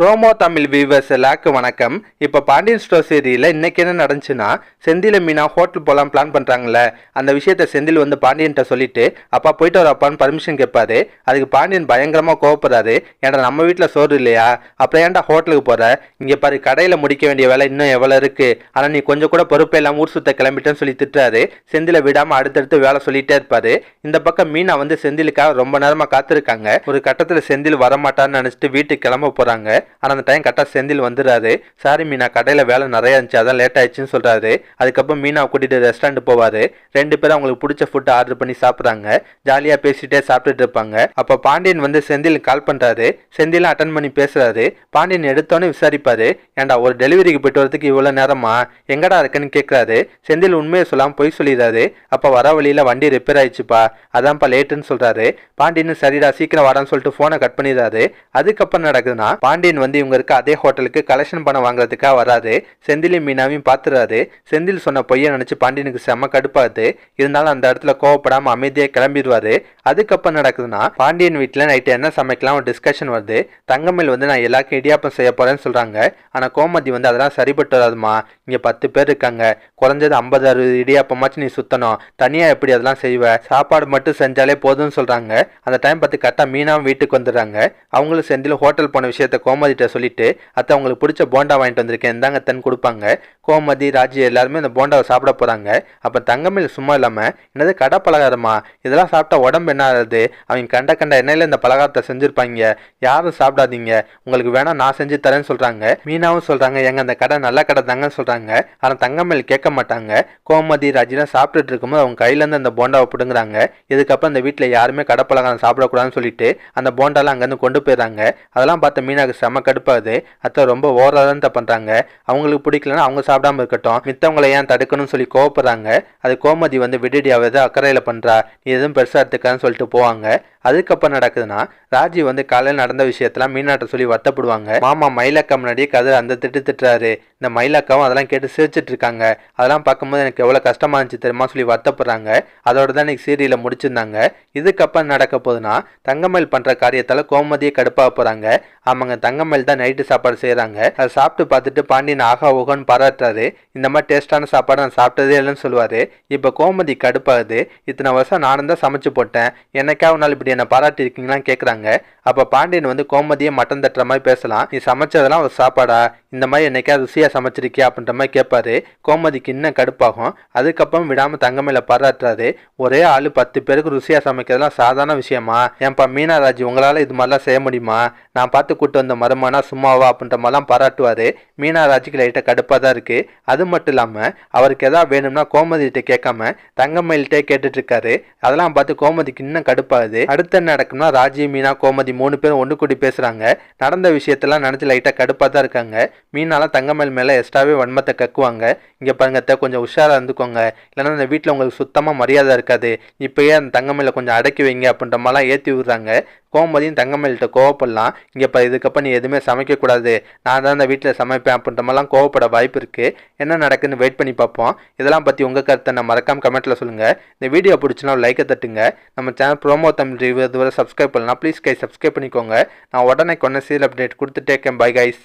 ரோமோ Tamil viewers எல்லாருக்கும் வணக்கம். இப்போ பாண்டியன் ஸ்டோர் சீரியலில் இன்றைக்கி என்ன நடந்துச்சுன்னா, செந்தில் மீனா ஹோட்டல் போகலாம் பிளான் பண்ணுறாங்களே, அந்த விஷயத்த செந்தில் வந்து பாண்டியன்கிட்ட சொல்லிட்டு அப்பா போயிட்டு வர அப்பான்னு பர்மிஷன் கேட்பாரு. அதுக்கு பாண்டியன் பயங்கரமாக கோவப்படுறாரு. ஏன்டா நம்ம வீட்டில் சோறு இல்லையா, அப்புறம் ஏன்டா ஹோட்டலுக்கு போகிற, இங்கே பாரு கடையில் முடிக்க வேண்டிய வேலை இன்னும் எவ்வளோ இருக்குது, ஆனால் நீ கொஞ்சம் கூட பொறுப்பே இல்லாமல் ஊர் சுத்த கிளம்பிட்டேன்னு சொல்லி திட்டுறாரு. செந்திலை விடாமல் அடுத்தடுத்து வேலை சொல்லிகிட்டே இருப்பார். இந்த பக்கம் மீனா வந்து செந்திலுக்காக ரொம்ப நேரமாக காத்திருக்காங்க. ஒரு கட்டத்தில் செந்தில் வரமாட்டான்னு நினச்சிட்டு வீட்டுக்கு கிளம்ப போகிறாங்க. ஆனால் அந்த டைம் கரெக்டாக செந்தில் வந்துடுறாரு. சாரி மீனா, கடையில் வேலை நிறைய இருந்துச்சு, அதான் லேட் ஆயிடுச்சுன்னு சொல்கிறாரு. அதுக்கப்புறம் மீனாவை கூட்டிகிட்டு ரெஸ்டாரண்ட் போவார். ரெண்டு பேரும் அவங்களுக்கு பிடிச்ச ஃபுட்டு ஆர்டர் பண்ணி சாப்பிட்றாங்க. ஜாலியாக பேசிகிட்டே சாப்பிட்டுட்டு இருப்பாங்க. அப்போ பாண்டியன் வந்து செந்தில் கால் பண்ணுறாரு. செந்திலும் அட்டன் பண்ணி பேசுகிறாரு. பாண்டியன் எடுத்தோன்னே விசாரிப்பார். ஏன்டா ஒரு டெலிவரிக்கு போயிட்டு வரதுக்கு இவ்வளோ நேரமா, எங்கடா இருக்குன்னு கேட்குறாரு. செந்தில் உண்மையை சொல்லாமல் பொய் சொல்லிடுறாரு. அப்போ வர வழியில் வண்டி ரிப்பேர் ஆயிடுச்சுப்பா, அதான்ப்பா லேட்டுன்னு சொல்கிறாரு. பாண்டியன் சரிடா சீக்கிரம் வரான்னு சொல்லிட்டு ஃபோனை கட் பண்ணிடுறாரு. அதுக்கப்புறம் நடக்குதுன்னா, பாண்டியன் வந்து இவங்க இருக்க அதே ஹோட்டலுக்கு கலெக்ஷன் பணம் வாங்குறதுக்காக வராது. செந்திலும் மீனாவையும் பார்த்துறாரு. செந்தில் சொன்ன பொய்யை நினைச்சு பாண்டியனுக்கு செம்ம கடுப்பாது. இருந்தாலும் அந்த இடத்துல கோவப்படாம அமைதியாக கிளம்பிடுவாரு. அதுக்கப்புறம் நடக்குதுன்னா, பாண்டியன் வீட்டில் நைட்டு என்ன சமைக்கலாம் ஒரு டிஸ்கஷன் வருது. தங்கமேல் வந்து நான் எல்லாருக்கும் இடியாப்பம் செய்ய போறேன்னு சொல்றாங்க. ஆனால் கோமதி வந்து அதெல்லாம் சரிபட்டு வராதுமா, இங்கே 10 பேர் இருக்காங்க, குறைஞ்சது 50-60 இடியாப்பமாச்சும் நீ சுத்தணும், தனியாக எப்படி அதெல்லாம் செய்வ, சாப்பாடு மட்டும் செஞ்சாலே போதும்னு சொல்றாங்க. அந்த டைம் பார்த்து கரெக்டாக மீனாவும் வீட்டுக்கு வந்துடுறாங்க. அவங்களும் செந்தில் ஹோட்டல் போன விஷயத்த கோமதிட்ட சொல்லிட்டு, அத்தை அவங்களுக்கு பிடிச்ச போண்டா வாங்கிட்டு வந்திருக்கேன் இந்தாங்க தன் கொடுப்பாங்க. கோமதி ராஜி எல்லாருமே அந்த போண்டாவை சாப்பிட போறாங்க. அப்ப தங்கமேல் சும்மா இல்லாம, என்னது கடை பலகாரமா, இதெல்லாம் சாப்பிட்டா உடம்பு என்ன ஆகுது, அவங்க கண்ட கண்ட எண்ணெயில இந்த பலகாரத்தை செஞ்சிருப்பாங்க, யாரும் சாப்பிடாதீங்க, உங்களுக்கு வேணா நான் செஞ்சு தரேன்னு சொல்றாங்க. மீனாவும் சொல்றாங்க எங்க அந்த கடை நல்ல கடை தாங்கன்னு சொல்றாங்க. ஆனா தங்கமேல் கேட்க மாட்டாங்க. கோமதி ராஜிலாம் சாப்பிட்டுட்டு இருக்கும்போது அவங்க கையில இருந்து அந்த போண்டாவை பிடுங்குறாங்க. இதுக்கப்புறம் அந்த வீட்டுல யாருமே கடை பலகாரம் சாப்பிடக்கூடாதுன்னு சொல்லிட்டு அந்த போண்டாலாம் அங்கிருந்து கொண்டு போயிடுறாங்க. அதெல்லாம் பார்த்த மீனாக்கு செம கடுப்பாகுது. அத்தை ரொம்ப ஓவராதான் பண்றாங்க, அவங்களுக்கு பிடிக்கலன்னா அவங்க சாப்பிடாம இருக்கட்டும், மித்தவங்களை ஏன் தடுக்கணும்னு சொல்லி கோவப்படுறாங்க. அது கோமதி வந்து விடுடியாவது அக்கறையில பண்றா, நீ எதுவும் பெருசா எடுத்துக்கான்னு சொல்லிட்டு போவாங்க. அதுக்கப்புறம் நடக்குதுன்னா, ராஜி வந்து காலையில் நடந்த விஷயத்தெல்லாம் மீனாட்ட சொல்லி வருத்தப்படுவாங்க. மாமா மயிலக்கா முன்னாடியே கதை அந்த திட்டுறாரு. இந்த மயிலக்காவும் அதெல்லாம் கேட்டு சிரிச்சிட்டு இருக்காங்க. அதெல்லாம் பார்க்கும்போது எனக்கு எவ்வளோ கஷ்டமா இருந்துச்சு தெரியுமா சொல்லி வருத்தப்படுறாங்க. அதோட தான் இன்னைக்கு சீரியலை முடிச்சிருந்தாங்க. இதுக்கப்புறம் நடக்க போகுதுன்னா, தங்கமேல் பண்ற காரியத்தால கோமதியை கடுப்பாக போறாங்க. ஆமாங்க, தங்கமேல் தான் நைட்டு சாப்பாடு செய்யறாங்க. அதை சாப்பிட்டு பார்த்துட்டு பாண்டியன் ஆகா ஓகோன்னு பாராட்டுறாரு. இந்த மாதிரி டேஸ்டான சாப்பாடு நான் சாப்பிட்டதே இல்லைன்னு சொல்லுவாரு. இப்போ கோமதி கடுப்பாகுது. இத்தனை வருஷம் நானும் தான் சமைச்சு போட்டேன், என்னைக்காவது நாள் இப்படி என்ன பாராட்டி இருக்கீங்களான்னு கேட்குறாங்க. அப்போ பாண்டியன் வந்து கோமதியை மட்டன் தட்டுற மாதிரி பேசலாம். நீ சமைச்சதெல்லாம் ஒரு சாப்பாடா, இந்த மாதிரி என்னைக்காவது ருசியாக சமைச்சிருக்கியா அப்படின்ற மாதிரி கேட்பாரு. கோமதிக்கு இன்னும் கடுப்பாகும். அதுக்கப்புறம் விடாமல் தங்கமேல பாராட்டுறாரு. ஒரே ஆள் 10 பேருக்கு ருசியாக சமைக்கிறதுலாம் சாதாரண விஷயமா, ஏன்பா மீனாராஜி உங்களால் இது மாதிரிலாம் செய்ய முடியுமா, நான் பார்த்து கூட்டு வந்த மருமானா சும்மாவா அப்படின்ற மாதிரிலாம் பாராட்டுவார். மீனாராஜிக்கு லைட்டாக கடுப்பாக தான் இருக்குது. அது மட்டும் இல்லாமல் அவருக்கு எதாவது வேணும்னா கோமதிகிட்ட கேட்காம தங்கமேல்கிட்டே கேட்டுட்டு இருக்காரு. அதெல்லாம் பார்த்து கோமதிக்கு இன்னும் கடுப்பாகுது. அடுத்து என்ன நடக்கும்னா, ராஜி மீனா கோமதி 3 பேரும் ஒன்று கூடி பேசுகிறாங்க. நடந்த விஷயத்தெல்லாம் நினச்சி லைட்டாக கடுப்பாக தான் இருக்காங்க. மீனாலாம் தங்கமேல் மேலே எக்ஸ்ட்ராவே வன்மத்தை கக்குவாங்க. இங்கே பாருங்க கொஞ்சம் உஷாராக இருந்துக்கோங்க, இல்லைன்னா இந்த வீட்டில் உங்களுக்கு சுத்தமாக மரியாதை இருக்காது, இப்போயே அந்த தங்கமேல கொஞ்சம் அடக்கி வைங்க அப்படின்ற மாதிரிலாம் ஏற்றி விடுறாங்க. கோமதியும் தங்கமேல்கிட்ட கோவப்படலாம். இங்கே இப்போ இதுக்கப்புறம் நீ எதுவுமே சமைக்கக்கூடாது, நான் தான் இந்த வீட்டில் சமைப்பேன் அப்படின்ற மாதிரிலாம் கோவப்பட வாய்ப்பு இருக்குது. என்ன நடக்குன்னு வெயிட் பண்ணி பார்ப்போம். இதெல்லாம் பற்றி உங்கள் கருத்தை நான் மறக்காம கமெண்ட்டில் சொல்லுங்கள். இந்த வீடியோ பிடிச்சினா ஒரு லைக்கை தட்டுங்க. நம்ம சேனல் ப்ரோமோ தமிழ் ரிவ்யூ இதுவரை சப்ஸ்கிரைப் பண்ணலாம், ப்ளீஸ் கைஸ் சப்ஸ்கிரைப் பண்ணிக்கோங்க. நான் உடனே கொன்ன சீரியல் அப்டேட் கொடுத்துட்டே இருக்கேன். Bye guys.